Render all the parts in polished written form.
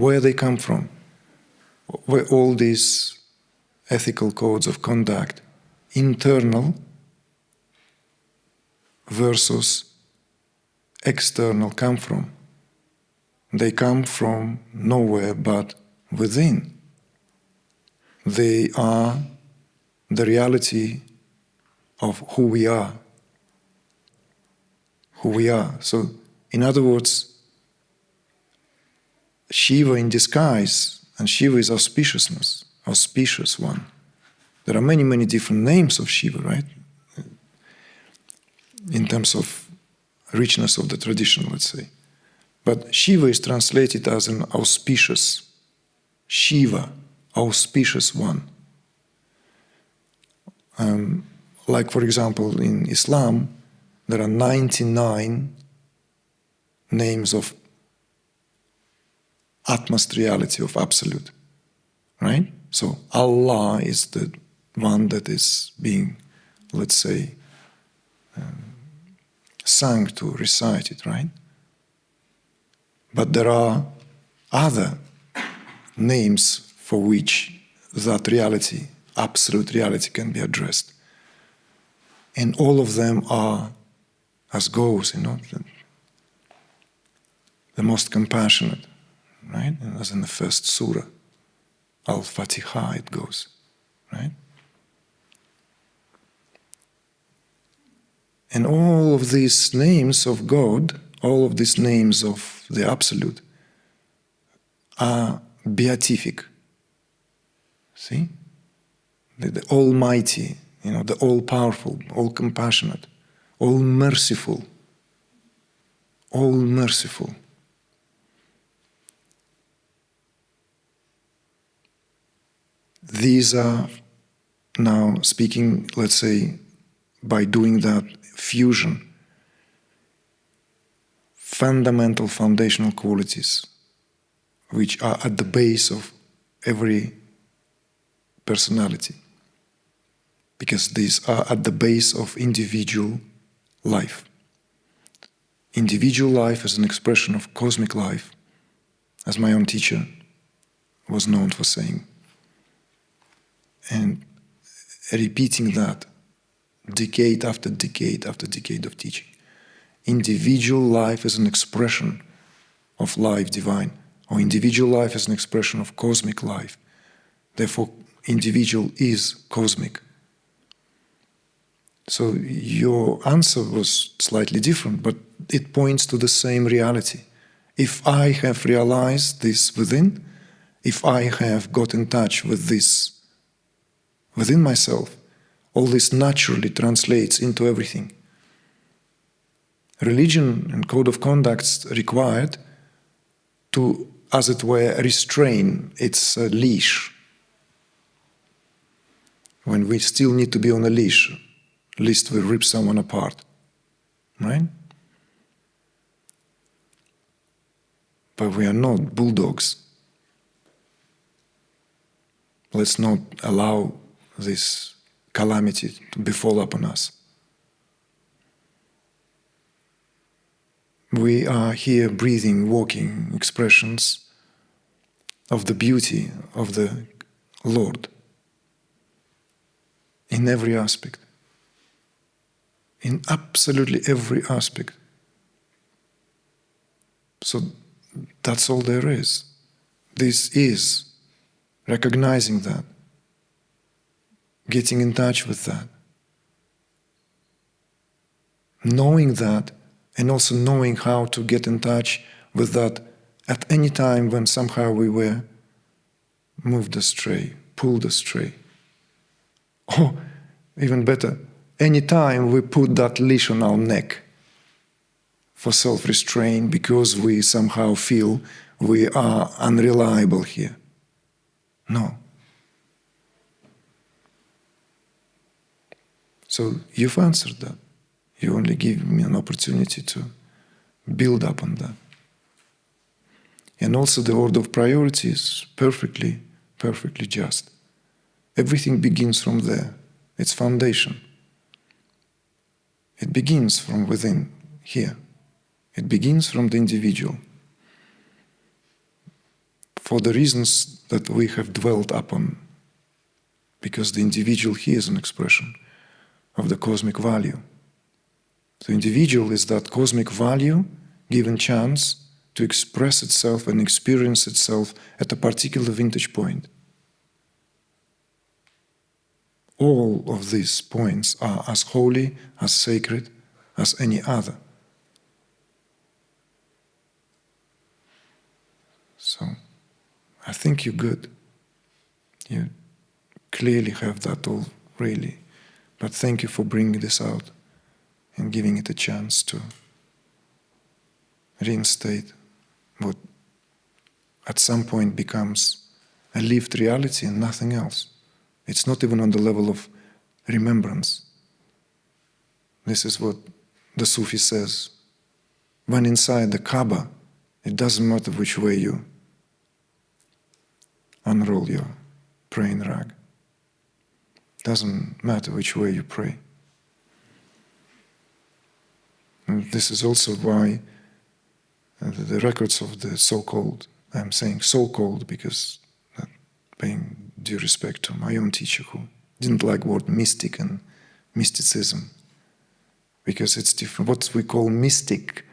where they come from, where all these ethical codes of conduct, internal versus external, come from. They come from nowhere but within. They are the reality of who we are. Who we are. So, in other words, Shiva in disguise, and Shiva is auspiciousness, auspicious one. There are many, many different names of Shiva, right? In terms of richness of the tradition, let's say. But Shiva is translated as an auspicious, Shiva, auspicious one. Like, for example, in Islam, there are 99 names of utmost reality, of absolute, right? So Allah is the one that is being, let's say, sung to, recited, right? But there are other names for which that reality, absolute reality, can be addressed. And all of them are, as goes, the most compassionate, right? And as in the first surah, Al-Fatiha, it goes, right? And all of these names of God, all of these names of the Absolute are beatific. See? The Almighty, the All-Powerful, All-Compassionate, All-Merciful, All-Merciful. These are now speaking, let's say, by doing that fusion, fundamental foundational qualities which are at the base of every personality, because these are at the base of individual life. Individual life is an expression of cosmic life, as my own teacher was known for saying. And repeating that decade after decade after decade of teaching. Individual life is an expression of life divine, or individual life is an expression of cosmic life. Therefore, individual is cosmic. So your answer was slightly different, but it points to the same reality. If I have realized this within, if I have got in touch with this within myself, all this naturally translates into everything. Religion and code of conduct required to, as it were, restrain its leash. When we still need to be on a leash, lest we rip someone apart, right? But we are not bulldogs. Let's not allow this calamity to befall upon us. We are here breathing, walking expressions of the beauty of the Lord in every aspect, in absolutely every aspect. So that's all there is. This is recognizing that, getting in touch with that, knowing that, and also knowing how to get in touch with that at any time when somehow we were moved astray, pulled astray. Or, even better, any time we put that leash on our neck for self-restraint because we somehow feel we are unreliable here. No. So you've answered that. You only give me an opportunity to build up on that. And also the order of priority is perfectly just. Everything begins from there. It's foundation. It begins from within, here. It begins from the individual. for the reasons that we have dwelt upon, because the individual here is an expression of the cosmic value. The individual is that cosmic value given chance to express itself and experience itself at a particular vintage point. All of these points are as holy, as sacred as any other. So, I think you're good. You clearly have that all, really. But thank you for bringing this out and giving it a chance to reinstate what at some point becomes a lived reality and nothing else. It's not even on the level of remembrance. This is what the Sufi says. When inside the Kaaba, it doesn't matter which way you unroll your praying rag. Doesn't matter which way you pray. And this is also why the records of the so-called, I'm saying so-called because paying due respect to my own teacher who didn't like the word mystic and mysticism, because it's different. What we call mystic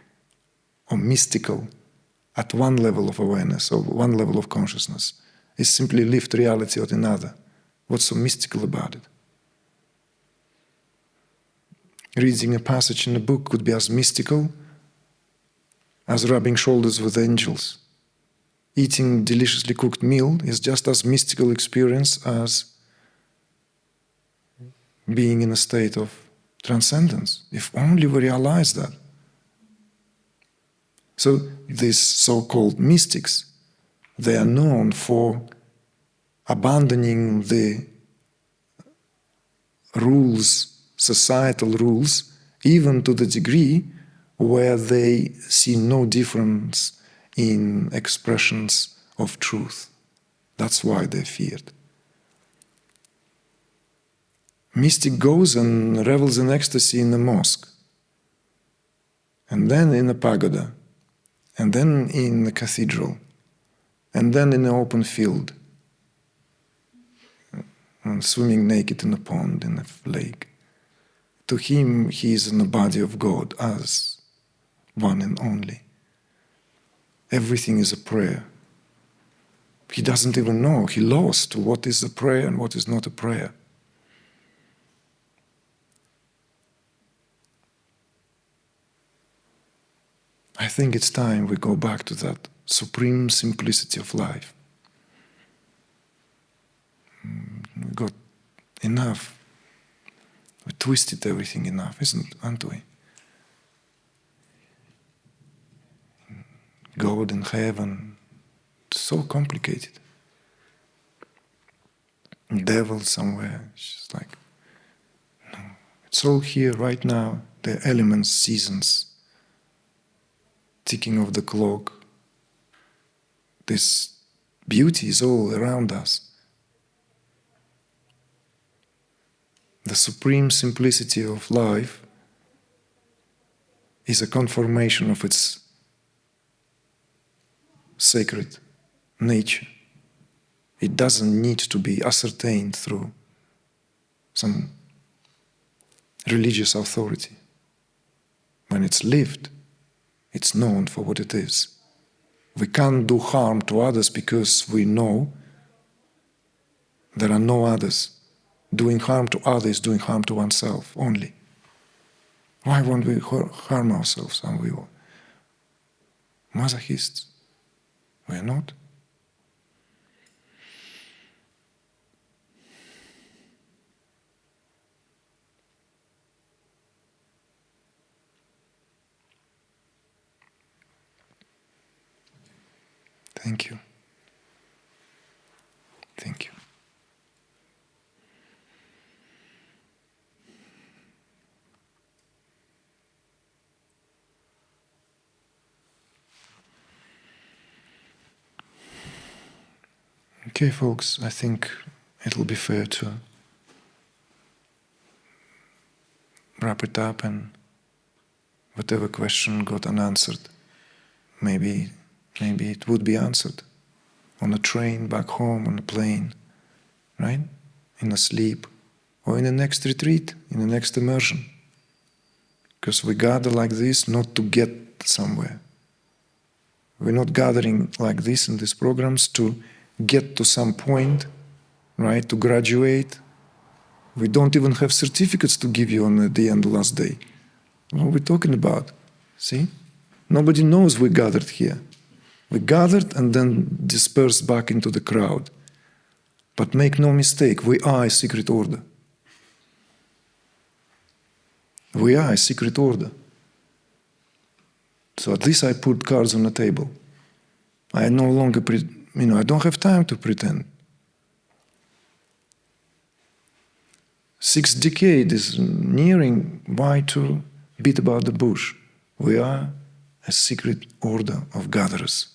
or mystical at one level of awareness or one level of consciousness is simply lived reality at another. What's so mystical about it? Reading a passage in a book could be as mystical as rubbing shoulders with angels. Eating deliciously cooked meal is just as mystical experience as being in a state of transcendence, if only we realize that. So these so-called mystics, they are known for abandoning the rules, societal rules, even to the degree where they see no difference in expressions of truth. That's why they're feared. Mystic goes and revels in ecstasy in the mosque, and then in a pagoda, and then in the cathedral, and then in an open field, and swimming naked in a pond, in a lake. To him, he is in the body of God as one and only. Everything is a prayer. He doesn't even know. He lost what is a prayer and what is not a prayer. I think it's time we go back to that supreme simplicity of life. We got enough. We twisted everything enough, aren't we? God in heaven, so complicated. Devil somewhere, it's just like, no. It's all here right now, the elements, seasons, ticking of the clock. This beauty is all around us. The supreme simplicity of life is a confirmation of its sacred nature. It doesn't need to be ascertained through some religious authority. When it's lived, it's known for what it is. We can't do harm to others because we know there are no others. Doing harm to others is doing harm to oneself only. Why won't we harm ourselves? Are we masochists? We're not. Thank you. Thank you. Okay, folks, I think it'll be fair to wrap it up, and whatever question got unanswered, maybe it would be answered on a train back home, on a plane, right? In a sleep, or in the next retreat, in the next immersion. Because we gather like this not to get somewhere. We're not gathering like this in these programs to get to some point, right, to graduate. We don't even have certificates to give you on the end, last day. What are we talking about? See? Nobody knows we gathered here. We gathered and then dispersed back into the crowd. But make no mistake, we are a secret order. We are a secret order. So at least I put cards on the table. I no longer, I don't have time to pretend. 6th decade is nearing. Why to beat about the bush? We are a secret order of gatherers.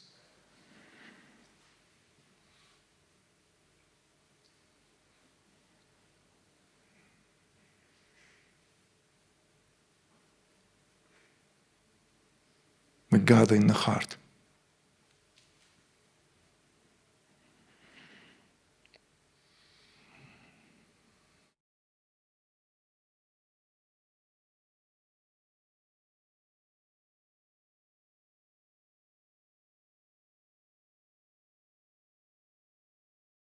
We gather in the heart.